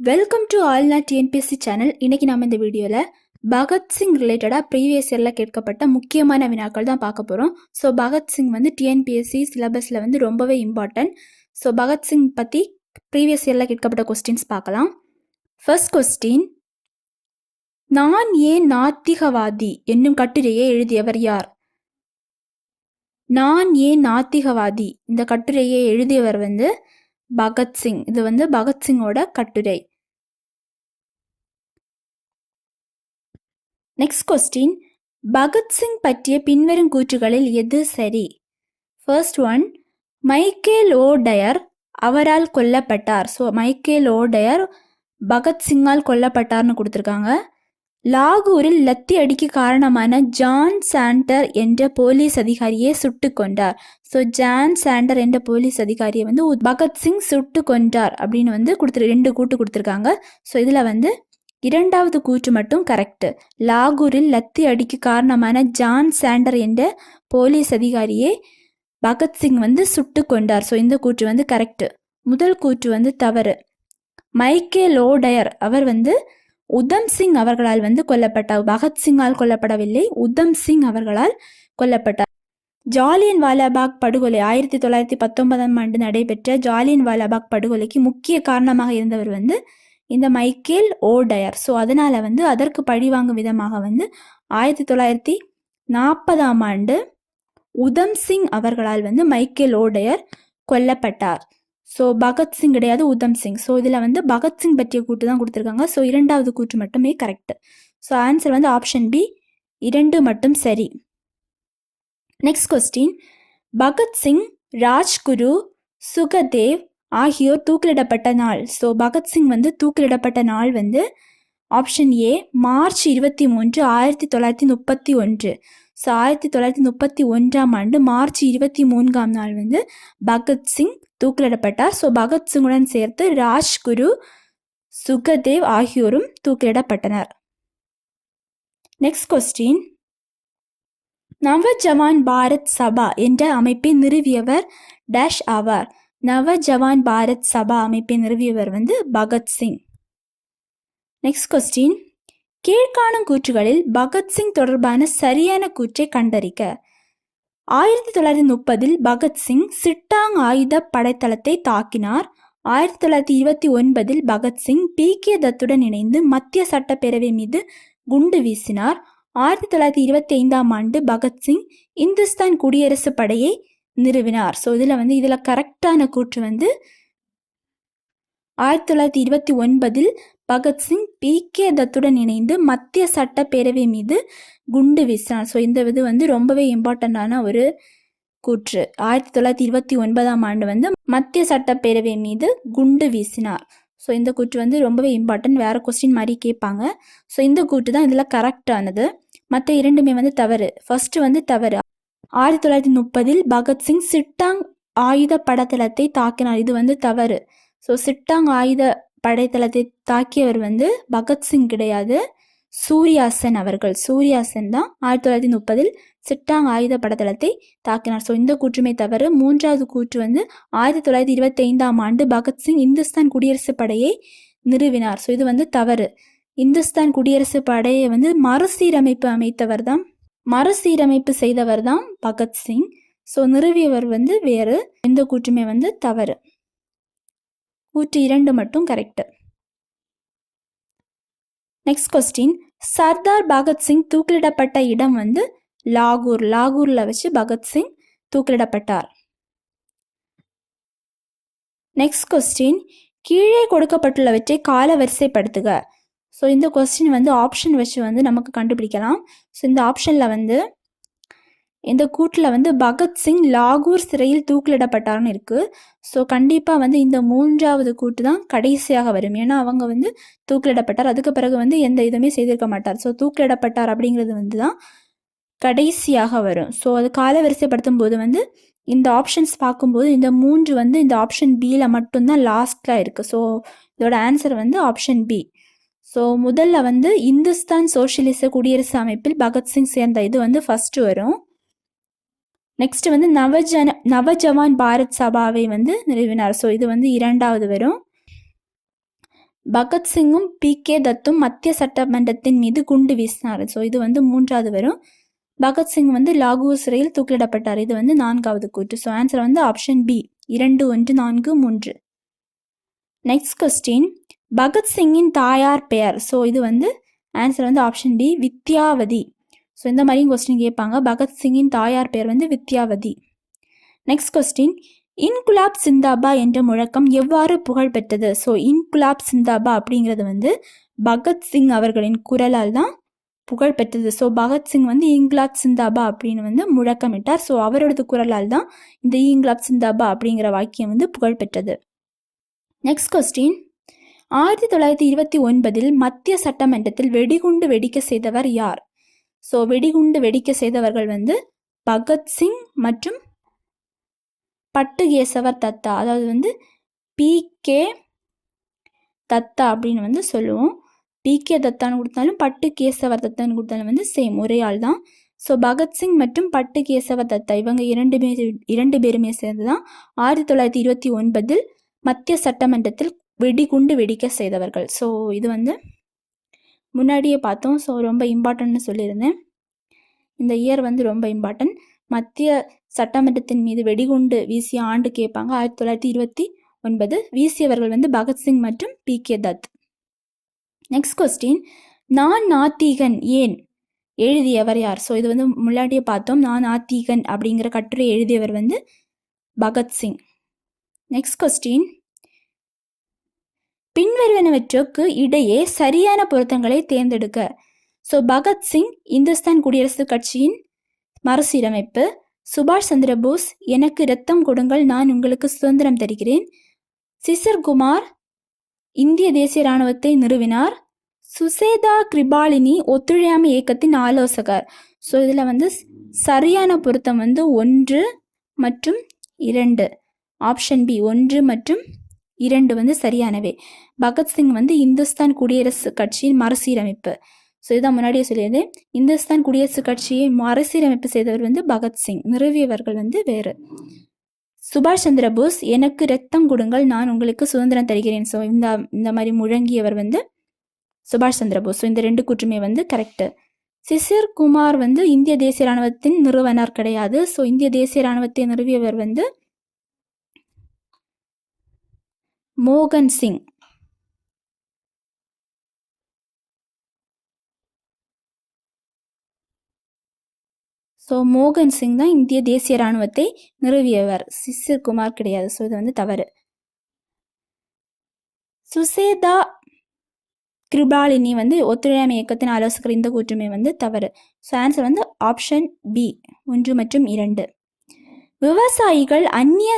Welcome to ஆல்நா TNPSC channel. இன்னைக்கு நம்ம இந்த வீடியோவில் பகத்சிங் ரிலேட்டடாக ப்ரீவியஸ் இயரில் கேட்கப்பட்ட முக்கியமான வினாக்கள் தான் பார்க்க போகிறோம். ஸோ பகத்சிங் வந்து டிஎன்பிஎஸ்சி சிலபஸில் வந்து ரொம்பவே இம்பார்ட்டன்ட். ஸோ பகத்சிங் பற்றி ப்ரீவியஸ் இயரில் கேட்கப்பட்ட கொஸ்டின்ஸ் பார்க்கலாம். ஃபர்ஸ்ட் கொஸ்டின், நான் ஏன் நாத்திகவாதி என்னும் கட்டுரையை எழுதியவர் யார்? நான் ஏன் நாத்திகவாதி இந்த கட்டுரையை எழுதியவர் வந்து பகத்சிங். இது வந்து பகத்சிங்கோட கட்டுரை. நெக்ஸ்ட் கொஸ்டின், பகத்சிங் பற்றிய பின்வரும் கூற்றுகளில் எது சரி? ஃபர்ஸ்ட் ஒன், மைக்கேல் ஓடயர் அவரால் கொல்லப்பட்டார். ஸோ மைக்கேல் ஓடயர் பகத்சிங்கால் கொல்லப்பட்டார்னு கொடுத்துருக்காங்க. லாகூரில் லத்தி அடிக்கு காரணமான ஜான் சாண்டர் என்ற போலீஸ் அதிகாரியை சுட்டு கொண்டார். ஸோ ஜான் சாண்டர் என்ற போலீஸ் அதிகாரியை வந்து பகத்சிங் சுட்டு கொண்டார் அப்படின்னு வந்து ரெண்டு கூட்டு கொடுத்துருக்காங்க. ஸோ இதில் வந்து இரண்டாவது கூற்று மட்டும் கரெக்டு. லாகூரில் லத்தி அடிக்கு காரணமான ஜான் சாண்டர் என்ற போலீஸ் அதிகாரியை பகத்சிங் வந்து சுட்டு கொண்டார். ஸோ இந்த கூற்று வந்து கரெக்டு. முதல் கூற்று வந்து தவறு. மைக்கேல் ஓடயர் அவர் வந்து உதம் சிங் அவர்களால் வந்து கொல்லப்பட்டார். பகத்சிங்கால் கொல்லப்படவில்லை, உதம் சிங் அவர்களால் கொல்லப்பட்டார். ஜாலியன் வாலாபாக் படுகொலை 1919ஆம் ஆண்டு நடைபெற்ற ஜாலியன் வாலாபாக் படுகொலைக்கு முக்கிய காரணமாக இருந்தவர் வந்து இந்த மைக்கேல் ஓடயர். ஸோ அதனால் வந்து அதற்கு பழிவாங்கும் விதமாக வந்து 1940ஆம் ஆண்டு உதம் சிங் அவர்களால் வந்து மைக்கேல் ஓடயர் கொல்லப்பட்டார். ஸோ பகத்சிங் கிடையாது, உதம் சிங். ஸோ இதில் வந்து பகத்சிங் பற்றிய கூட்டு தான் கொடுத்துருக்காங்க. ஸோ இரண்டாவது கூற்று மட்டுமே கரெக்டு. ஸோ ஆன்சர் வந்து ஆப்ஷன் பி, 2 மட்டும் சரி. நெக்ஸ்ட் கொஸ்டின், பகத்சிங், ராஜ்குரு, சுகதேவ் ஆகியோர் தூக்கிலிடப்பட்ட நாள். ஸோ பகத்சிங் வந்து தூக்கிலிடப்பட்ட நாள் வந்து ஆப்ஷன் ஏ, மார்ச் 23, 1931. ஸோ 1931ஆம் ஆண்டு மார்ச் 23ஆம் நாள் வந்து பகத்சிங் தூக்கிலிடப்பட்டார். ஸோ பகத்சிங்குடன் சேர்த்து ராஜ்குரு, சுகதேவ் ஆகியோரும் தூக்கிலிடப்பட்டனர். நெக்ஸ்ட் கொஸ்டின், நவஜவான் பாரத் சபா என்ற அமைப்பை நிறுவியவர் டேஷ் ஆவார்? நவஜவான் பாரத் சபா அமைப்பை நிறுவியவர் வந்து பகத்சிங். நெக்ஸ்ட் கொஸ்டின், கீழ்காணும் கூற்றுகளில் பகத்சிங் தொடர்பான சரியான கூற்றை கண்டறிக. 1930இல் பகத்சிங் சிட்டாங் ஆயுத படைத்தளத்தை தாக்கினார். 1929இல் பகத்சிங் பி.கே. தத்துடன் இணைந்து மத்திய சட்டப்பேரவை மீது குண்டு வீசினார். 1925ஆம் ஆண்டு பகத்சிங் இந்துஸ்தான் குடியரசு படையை நிறுவினார். ஸோ இதில் கரெக்டான கூற்று வந்து 1929இல் பகத்சிங் பி.கே. தத்துடன் இணைந்து மத்திய சட்டப்பேரவை மீது குண்டு வீசினார். ஸோ இந்த இது வந்து ரொம்பவே இம்பார்ட்டண்டான ஒரு கூற்று. 1929ஆம் ஆண்டு வந்து மத்திய சட்டப்பேரவை மீது குண்டு வீசினார். ஸோ இந்த கூற்று வந்து ரொம்பவே இம்பார்ட்டன்ட். வேறு கொஸ்டின் மாதிரி கேட்பாங்க. ஸோ இந்த கூற்று தான் இதில் கரெக்டானது. மற்ற இரண்டுமே வந்து தவறு. ஃபர்ஸ்ட் வந்து தவறு. 1930இல் பகத்சிங் சிட்டாங் ஆயுத படைத்தளத்தை தாக்கினார். இது வந்து தவறு. ஸோ சிட்டாங் ஆயுத படைத்தளத்தை தாக்கியவர் வந்து பகத்சிங் கிடையாது, சூர்யாசன் அவர்கள். சூர்யாசன் தான் 1930இல் சிட்டாங் ஆயுத படைத்தளத்தை தாக்கினார். ஸோ இந்த கூற்றுமே தவறு. மூன்றாவது கூற்று வந்து 1925ஆம் ஆண்டு பகத்சிங் இந்துஸ்தான் குடியரசு படையை நிறுவினார். ஸோ இது வந்து தவறு. இந்துஸ்தான் குடியரசு படையை வந்து மறுசீரமைப்பு செய்தவர் தான் பகத்சிங். ஸோ நிறுவியவர் வந்து வேறு. எந்த கூற்றுமே வந்து தவறு. கூற்று 2 மட்டும் correct. Next question, Sardar Bhagat Singh தூக்கிலிடப்பட்ட இடம் வந்து லாகூர். லாகூரில் வச்சு பகத்சிங் தூக்கிலிடப்பட்டார். நெக்ஸ்ட் கொஸ்டின், கீழே கொடுக்கப்பட்டுள்ளவற்றை கால வரிசைப்படுத்துக. ஸோ இந்த கொஸ்டின் வந்து ஆப்ஷன் வச்சு வந்து நமக்கு கண்டுபிடிக்கலாம். ஸோ இந்த ஆப்ஷனில் வந்து இந்த கூட்டில் வந்து பகத்சிங் லாகூர் சிறையில் தூக்கிலிடப்பட்டார்னு இருக்குது. ஸோ கண்டிப்பாக வந்து இந்த மூன்றாவது கூட்டு தான் கடைசியாக வரும். ஏன்னா அவங்க வந்து தூக்கிலிடப்பட்டார், அதுக்கு பிறகு வந்து எந்த இதுவுமே செய்திருக்க மாட்டார். ஸோ தூக்கிலிடப்பட்டார் அப்படிங்கிறது வந்து தான் கடைசியாக வரும். ஸோ அது கால வரிசைப்படுத்தும் போது வந்து இந்த ஆப்ஷன்ஸ் பார்க்கும்போது இந்த 3 வந்து இந்த ஆப்ஷன் பியில் மட்டும்தான் லாஸ்ட்டில் இருக்குது. ஸோ இதோட ஆன்சர் வந்து ஆப்ஷன் பி. ஸோ முதல்ல வந்து இந்துஸ்தான் சோஷியலிச குடியரசு அமைப்பில் பகத்சிங் சேர்ந்த இது வந்து ஃபஸ்ட்டு வரும். நெக்ஸ்ட் வந்து நவஜவான் பாரத் சபாவை வந்து நிறுவினார். ஸோ இது வந்து இரண்டாவது வரும். பகத்சிங்கும் பி.கே. தத்தும் மத்திய சட்டமன்றத்தின் மீது குண்டு வீசினார். ஸோ இது வந்து 3வது வரும். பகத்சிங் வந்து லாகூர் சிறையில் தூக்கிலிடப்பட்டார். இது வந்து 4வது கூற்று. ஸோ ஆன்சர் வந்து ஆப்ஷன் பி 2, 1, 4, 3. நெக்ஸ்ட் கொஸ்டின், பகத்சிங்கின் தாயார் பெயர். ஸோ இது வந்து ஆன்சர் வந்து ஆப்ஷன் டி வித்யாவதி. ஸோ இந்த மாதிரியும் கொஸ்டின் கேட்பாங்க. பகத்சிங்கின் தாயார் பெயர் வந்து வித்யாவதி. நெக்ஸ்ட் கொஸ்டின், இன்குலாப் சிந்தாபா என்ற முழக்கம் எவ்வாறு புகழ் பெற்றது? ஸோ இன்குலாப் சிந்தாபா அப்படிங்கிறது வந்து பகத்சிங் அவர்களின் குரலால் தான் புகழ் பெற்றது. ஸோ பகத்சிங் வந்து இன்குலாப் சிந்தாபா அப்படின்னு வந்து முழக்கமிட்டார். ஸோ அவரோடது குரலால் தான் இந்த இன்குலாப் சிந்தாபா அப்படிங்கிற வாக்கியம் வந்து புகழ் பெற்றது. நெக்ஸ்ட் கொஸ்டின், 1929 மத்திய சட்டமன்றத்தில் வெடிகுண்டு வெடிக்க செய்தவர் யார்? ஸோ வெடிகுண்டு வெடிக்க செய்தவர்கள் வந்து பகத்சிங் மற்றும் பட்டுகேசவர் தத்தா, அதாவது வந்து பி.கே. தத்தா அப்படின்னு வந்து சொல்லுவோம். பி.கே. தத்தான்னு கொடுத்தாலும் பட்டுகேசவர் தத்தான்னு கொடுத்தாலும் வந்து சேம், ஒரே ஆள் தான். ஸோ பகத்சிங் மற்றும் பட்டுகேசவர் தத்தா இவங்க இரண்டு பேருமே சேர்ந்து தான் 1929 மத்திய சட்டமன்றத்தில் வெடிகுண்டு வெடிக்க செய்தவர்கள். ஸோ இது வந்து முன்னாடியே பார்த்தோம். ஸோ ரொம்ப இம்பார்ட்டன்ட்னு சொல்லியிருந்தேன். இந்த இயர் வந்து ரொம்ப இம்பார்ட்டன்ட். மத்திய சட்டமன்றத்தின் மீது வெடிகுண்டு வீசிய ஆண்டு கேட்பாங்க. 1929. வீசியவர்கள் வந்து பகத்சிங் மற்றும் பி.கே. தத். நெக்ஸ்ட் கொஸ்டின், நான் நாத்திகன் ஏன் எழுதியவர் யார்? ஸோ இது வந்து முன்னாடியே பார்த்தோம். நான் நாத்திகன் அப்படிங்கிற கட்டுரை எழுதியவர் வந்து பகத்சிங். நெக்ஸ்ட் கொஸ்டின், பின்வருவனவற்றுக்கு இடையே சரியான பொருத்தங்களை தேர்ந்தெடுக்க. ஸோ பகத்சிங் இந்துஸ்தான் குடியரசுக் கட்சியின் மறுசீரமைப்பு, சுபாஷ் சந்திர போஸ் எனக்கு இரத்தம் கொடுங்கள் நான் உங்களுக்கு சுதந்திரம் தருகிறேன், சிசர் குமார் இந்திய தேசிய இராணுவத்தை நிறுவினார், சுசேதா கிருபாலினி ஒத்துழையாமை இயக்கத்தின் ஆலோசகர். ஸோ இதில் வந்து சரியான பொருத்தம் வந்து 1 மற்றும் 2. ஆப்ஷன் பி 1 மற்றும் 2 வந்து சரியானவை. பகத்சிங் வந்து இந்துஸ்தான் குடியரசு கட்சியின் மறுசீரமைப்பு. ஸோ இதான் முன்னாடியே சொல்லியது. இந்துஸ்தான் குடியரசு கட்சியை மறுசீரமைப்பு செய்தவர் வந்து பகத்சிங், நிறுவியவர்கள் வந்து வேறு. சுபாஷ் சந்திர போஸ் எனக்கு இரத்தம் கொடுங்கள் நான் உங்களுக்கு சுதந்திரம் தருகிறேன். ஸோ இந்த மாதிரி முழங்கியவர் வந்து சுபாஷ் சந்திர போஸ். ஸோ இந்த 2 கூற்றுமே வந்து கரெக்டு. சிசிர் குமார் வந்து இந்திய தேசிய இராணுவத்தின் நிறுவனர் கிடையாது. ஸோ இந்திய தேசிய இராணுவத்தை நிறுவியவர் வந்து மோகன் சிங். ஸோ மோகன் சிங் தான் இந்திய தேசிய இராணுவத்தை நிறுவியவர், சிசிர் குமார் கிடையாது. ஸோ இது வந்து தவறு. சுசேதா கிருபாலினி வந்து ஒத்துழையாமை இயக்கத்தின் ஆலோசகர், இந்த கூற்றுமே வந்து தவறு. ஸோ ஆன்சர் வந்து ஆப்ஷன் பி 1 மற்றும் 2. விவசாயிகள் அந்நிய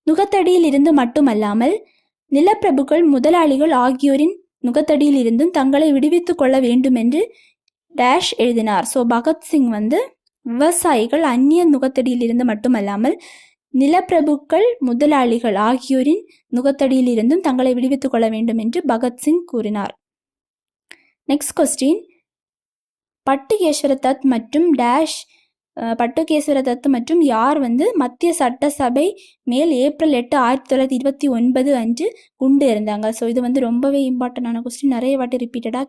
நுகத்தடியில் இருந்து மட்டுமல்லாமல் நிலப்பிரபுக்கள் முதலாளிகள் ஆகியோரின் நுகத்தடியில் இருந்தும் தங்களை விடுவித்துக் கொள்ள வேண்டும் என்று டேஷ் எழுதினார். ஸோ பகத்சிங் வந்து விவசாயிகள் அந்நிய நுகத்தடியில் இருந்து மட்டுமல்லாமல் நிலப்பிரபுக்கள் முதலாளிகள் ஆகியோரின் நுகத்தடியில் இருந்தும் தங்களை விடுவித்துக் கொள்ள வேண்டும் என்று பகத்சிங் கூறினார். நெக்ஸ்ட் கொஸ்டின், பட்டுகேஸ்வர தத் மற்றும் டேஷ் பட்டுகேஸ்வர தத் மற்றும் யார் வந்து மத்திய சட்டசபை மேல் ஏப்ரல் 8, 1929 அன்று குண்டு எறிந்தாங்க? ஸோ இது வந்து ரொம்பவே இம்பார்ட்டண்டான கொஸ்டின், நிறைய வாட்டி ரிப்பீட்டடாக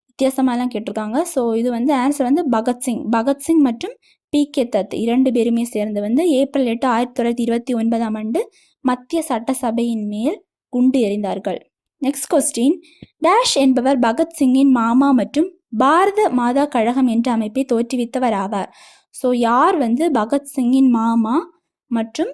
வித்தியாசமாலாம் கேட்டிருக்காங்க. ஸோ இது வந்து ஆன்சர் வந்து பகத்சிங் மற்றும் பி.கே. தத் 2 பேருமே சேர்ந்து வந்து ஏப்ரல் 8, 1929 ஆண்டு மத்திய சட்டசபையின் மேல் குண்டு எறிந்தார்கள். நெக்ஸ்ட் கொஸ்டின், டேஷ் என்பவர் பகத்சிங்கின் மாமா மற்றும் பாரத மாதா கழகம் என்ற அமைப்பை தோற்றுவித்தவர் ஆவார். ஸோ யார் வந்து பகத்சிங்கின் மாமா மற்றும்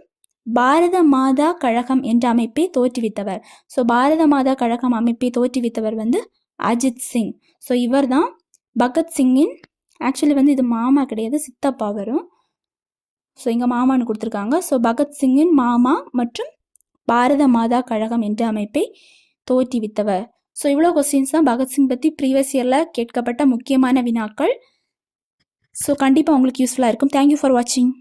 பாரத மாதா கழகம் என்ற அமைப்பை தோற்றுவித்தவர்? ஸோ பாரத மாதா கழகம் அமைப்பை தோற்றுவித்தவர் வந்து அஜித் சிங். ஸோ இவர் தான் பகத்சிங்கின், ஆக்சுவலி வந்து இது மாமா கிடையாது, சித்தப்பா வரும். ஸோ இங்கே மாமான்னு கொடுத்துருக்காங்க. ஸோ பகத்சிங்கின் மாமா மற்றும் பாரத மாதா கழகம் என்ற அமைப்பை தோற்றுவித்தவர். ஸோ இவ்வளோ கொஸ்டின்ஸ் தான் பகத்சிங் பற்றி ப்ரீவியஸ் இயரில் கேட்கப்பட்ட முக்கியமான வினாக்கள். ஸோ கண்டிப்பாக உங்களுக்கு யூஸ்ஃபுல்லாக இருக்கும். தேங்க்யூ ஃபார் வாட்சிங்.